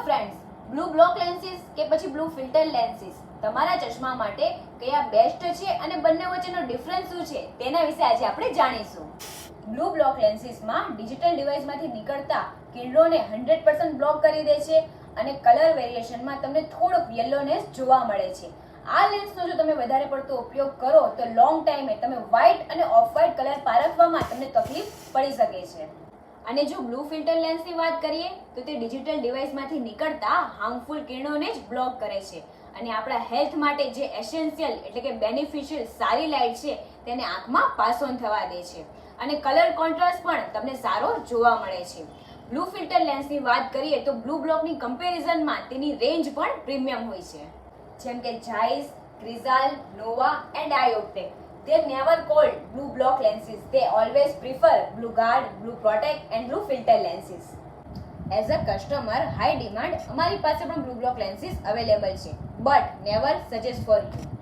Friends, blue block lenses કે પછી blue filter lenses તમારા ચશ્મા માટે કયા બેસ્ટ છે અને બંને વચ્ચેનો ડિફરન્સ શું છે તેના વિશે આજે આપણે જાણીશું. બ્લુ બ્લોક લેન્સીસમાં ડિજિટલ ડિવાઇસમાંથી નીકળતા કિરણોને 100% બ્લોક કરી દે છે અને કલર વેરિએશનમાં તમને થોડોક યલોનેસ જોવા મળે છે. આ લેન્સનો જો તમે વધારે પડતો ઉપયોગ કરો તો લોંગ ટાઈમે તમે વ્હાઇટ અને ઓફ વ્હાઇટ કલર પારખવામાં તમને તકલીફ પડી શકે છે. અને જો બ્લુ ફિલ્ટર લેન્સની વાત કરીએ તો તે ડિજિટલ ડિવાઇસમાંથી નીકળતા હાર્મફુલ કિરણોને જ બ્લોક કરે છે અને આપણા હેલ્થ માટે જે એસેન્શિયલ એટલે કે બેનિફિશિયલ સારી લાઇટ છે તેને આંખમાં પાસ ઓન થવા દે છે અને કલર કોન્ટ્રાસ્ટ પણ તમને સારો જોવા મળે છે. બ્લુ ફિલ્ટર લેન્સની વાત કરીએ તો બ્લુ બ્લોકની કમ્પેરિઝનમાં તેની રેન્જ પણ પ્રીમિયમ હોય છે, જેમ કે ઝાઇસ, ક્રિઝાલ, નોવા એન્ડ આઈઓપ્ટેક. They never called blue block lenses. They always prefer blue guard, blue protect and blue filter lenses. As a customer, high demand, અમારી પાસે પણ blue block lenses available છે, but never suggest for you.